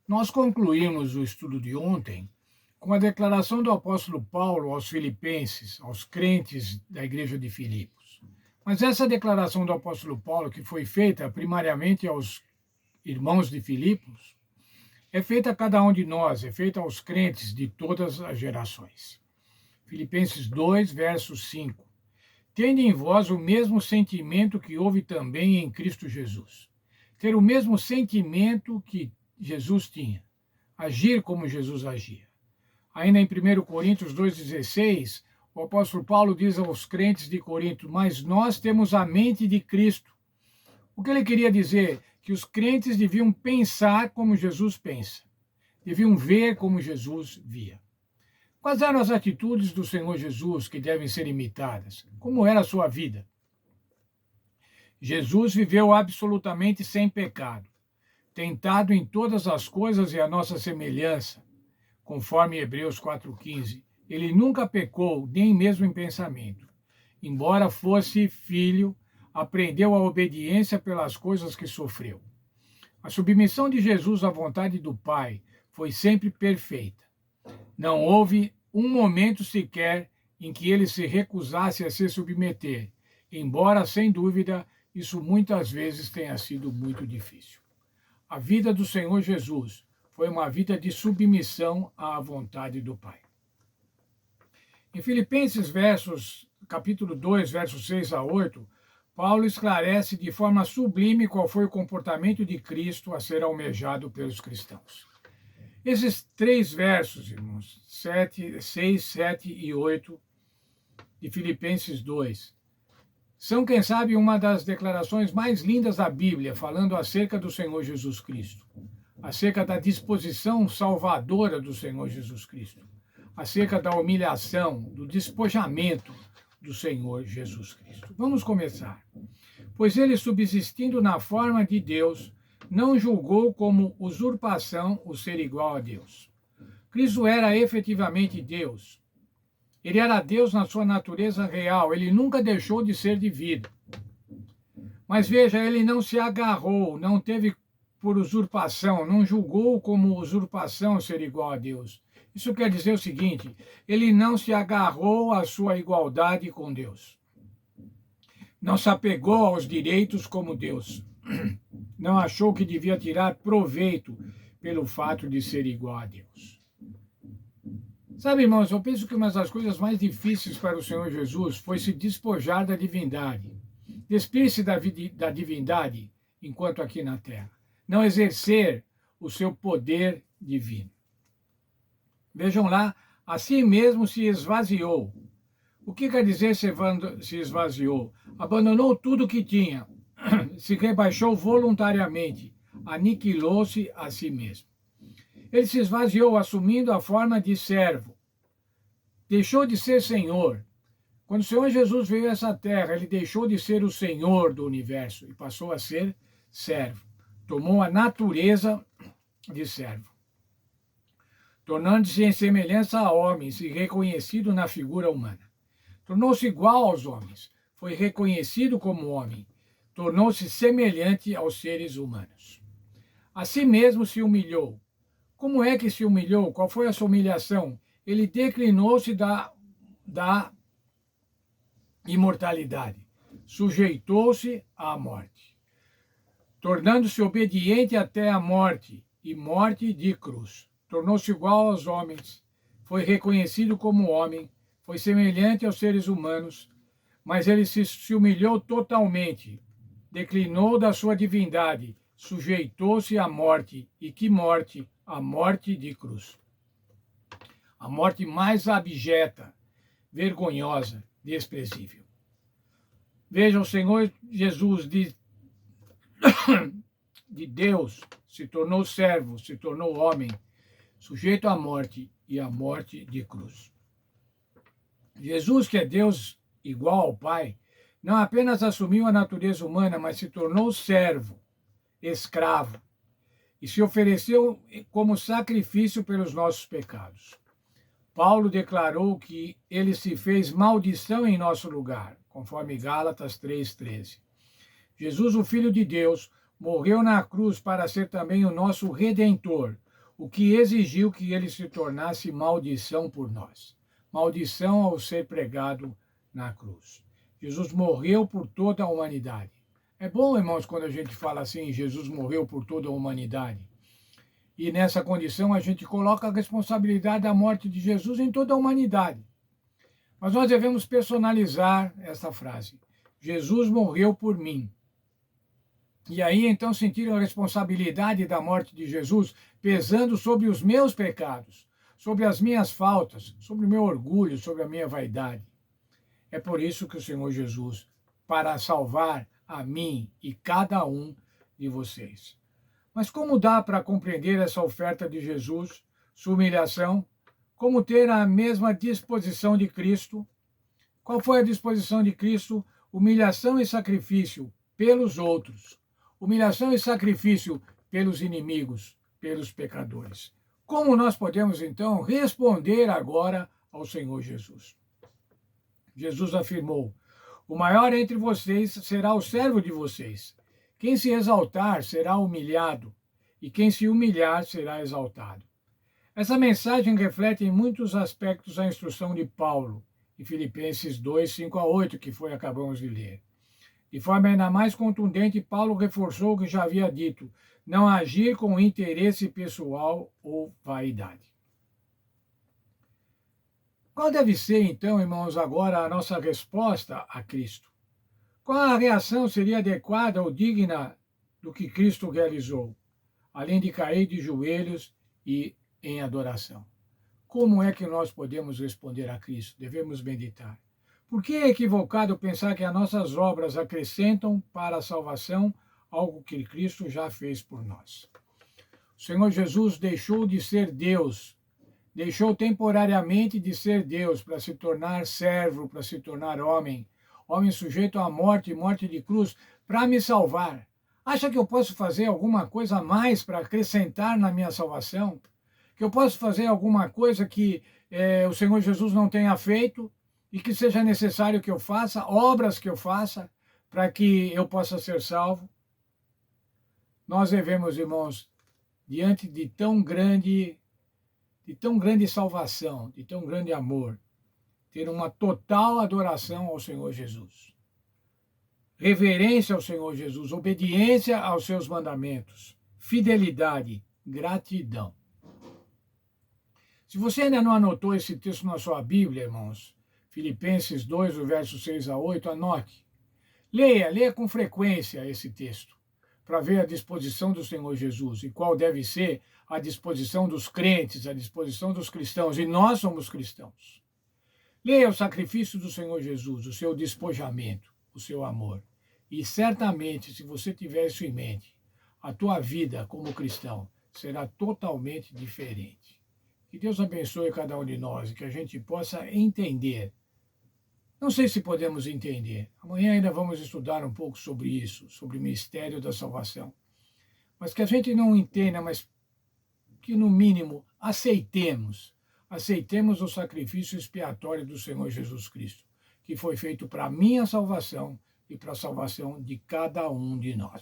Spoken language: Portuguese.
Nós concluímos o estudo de ontem com a declaração do apóstolo Paulo aos filipenses, aos crentes da igreja de Filipos. Mas essa declaração do apóstolo Paulo, que foi feita primariamente aos irmãos de Filipos, é feita a cada um de nós, é feita aos crentes de todas as gerações. Filipenses 2, verso 5. Tende em vós o mesmo sentimento que houve também em Cristo Jesus. Ter o mesmo sentimento que Jesus tinha. Agir como Jesus agia. Ainda em 1 Coríntios 2,16, o apóstolo Paulo diz aos crentes de Corinto, mas nós temos a mente de Cristo. O que ele queria dizer? Que os crentes deviam pensar como Jesus pensa. Deviam ver como Jesus via. Quais eram as atitudes do Senhor Jesus que devem ser imitadas? Como era a sua vida? Jesus viveu absolutamente sem pecado, tentado em todas as coisas e a nossa semelhança, conforme Hebreus 4,15. Ele nunca pecou, nem mesmo em pensamento. Embora fosse filho, aprendeu a obediência pelas coisas que sofreu. A submissão de Jesus à vontade do Pai foi sempre perfeita. Não houve um momento sequer em que ele se recusasse a se submeter, embora, sem dúvida, isso muitas vezes tenha sido muito difícil. A vida do Senhor Jesus foi uma vida de submissão à vontade do Pai. Em Filipenses capítulo 2, versos 6 a 8, Paulo esclarece de forma sublime qual foi o comportamento de Cristo a ser almejado pelos cristãos. Esses 3 versos, irmãos, 6, 7 e 8 de Filipenses 2, são, quem sabe, uma das declarações mais lindas da Bíblia, falando acerca do Senhor Jesus Cristo, acerca da disposição salvadora do Senhor Jesus Cristo, acerca da humilhação, do despojamento do Senhor Jesus Cristo. Vamos começar. Pois ele, subsistindo na forma de Deus, não julgou como usurpação o ser igual a Deus. Cristo era efetivamente Deus. Ele era Deus na sua natureza real. Ele nunca deixou de ser divino. Mas veja, ele não se agarrou, não teve por usurpação, não julgou como usurpação ser igual a Deus. Isso quer dizer o seguinte: ele não se agarrou à sua igualdade com Deus. Não se apegou aos direitos como Deus. Não achou que devia tirar proveito pelo fato de ser igual a Deus. Sabe, irmãos, eu penso que uma das coisas mais difíceis para o Senhor Jesus foi se despojar da divindade. Despir-se da divindade enquanto aqui na terra. Não exercer o seu poder divino. Vejam lá, assim mesmo se esvaziou. O que quer dizer se esvaziou? Abandonou tudo que tinha, se rebaixou voluntariamente, aniquilou-se a si mesmo. Ele se esvaziou assumindo a forma de servo. Deixou de ser Senhor. Quando o Senhor Jesus veio a essa terra, ele deixou de ser o Senhor do universo e passou a ser servo. Tomou a natureza de servo. Tornando-se em semelhança a homens e reconhecido na figura humana. Tornou-se igual aos homens. Foi reconhecido como homem. Tornou-se semelhante aos seres humanos. Assim mesmo se humilhou. Como é que se humilhou? Qual foi a sua humilhação? Ele declinou-se da imortalidade. Sujeitou-se à morte. Tornando-se obediente até a morte, e morte de cruz. Tornou-se igual aos homens. Foi reconhecido como homem. Foi semelhante aos seres humanos. Mas ele se humilhou totalmente. Declinou da sua divindade. Sujeitou-se à morte. E que morte? A morte de cruz. A morte mais abjeta, vergonhosa, desprezível. Veja, o Senhor Jesus de Deus se tornou servo, se tornou homem, sujeito à morte e à morte de cruz. Jesus, que é Deus igual ao Pai, não apenas assumiu a natureza humana, mas se tornou servo, escravo, e se ofereceu como sacrifício pelos nossos pecados. Paulo declarou que ele se fez maldição em nosso lugar, conforme Gálatas 3,13. Jesus, o Filho de Deus, morreu na cruz para ser também o nosso Redentor, o que exigiu que ele se tornasse maldição por nós. Maldição ao ser pregado na cruz. Jesus morreu por toda a humanidade. É bom, irmãos, quando a gente fala assim, Jesus morreu por toda a humanidade. E nessa condição a gente coloca a responsabilidade da morte de Jesus em toda a humanidade. Mas nós devemos personalizar essa frase. Jesus morreu por mim. E aí então sentir a responsabilidade da morte de Jesus pesando sobre os meus pecados, sobre as minhas faltas, sobre o meu orgulho, sobre a minha vaidade. É por isso que o Senhor Jesus, para salvar a mim e cada um de vocês. Mas como dá para compreender essa oferta de Jesus, sua humilhação? Como ter a mesma disposição de Cristo? Qual foi a disposição de Cristo? Humilhação e sacrifício pelos outros. Humilhação e sacrifício pelos inimigos, pelos pecadores. Como nós podemos, então, responder agora ao Senhor Jesus? Jesus afirmou: o maior entre vocês será o servo de vocês. Quem se exaltar será humilhado, e quem se humilhar será exaltado. Essa mensagem reflete em muitos aspectos a instrução de Paulo, em Filipenses 2, 5-8, que acabamos de ler. De forma ainda mais contundente, Paulo reforçou o que já havia dito: não agir com interesse pessoal ou vaidade. Qual deve ser, então, irmãos, agora a nossa resposta a Cristo? Qual a reação seria adequada ou digna do que Cristo realizou, além de cair de joelhos e em adoração? Como é que nós podemos responder a Cristo? Devemos meditar. Por que é equivocado pensar que as nossas obras acrescentam para a salvação algo que Cristo já fez por nós? O Senhor Jesus deixou de ser Deus, deixou temporariamente de ser Deus para se tornar servo, para se tornar homem, homem sujeito à morte, morte de cruz, para me salvar. Acha que eu posso fazer alguma coisa a mais para acrescentar na minha salvação? Que eu posso fazer alguma coisa que o Senhor Jesus não tenha feito e que seja necessário que eu faça, obras que eu faça para que eu possa ser salvo? Nós devemos, irmãos, diante de tão grande salvação, de tão grande amor, ter uma total adoração ao Senhor Jesus. Reverência ao Senhor Jesus, obediência aos seus mandamentos, fidelidade, gratidão. Se você ainda não anotou esse texto na sua Bíblia, irmãos, Filipenses 2, o verso 6-8, anote. Leia com frequência esse texto, para ver a disposição do Senhor Jesus e qual deve ser a disposição dos crentes, a disposição dos cristãos, e nós somos cristãos. Leia o sacrifício do Senhor Jesus, o seu despojamento, o seu amor. E certamente, se você tiver isso em mente, a tua vida como cristão será totalmente diferente. Que Deus abençoe cada um de nós e que a gente possa entender. Não sei se podemos entender. Amanhã ainda vamos estudar um pouco sobre isso, sobre o mistério da salvação. Mas que a gente não entenda, mas que no mínimo aceitemos o sacrifício expiatório do Senhor Jesus Cristo, que foi feito para a minha salvação e para a salvação de cada um de nós.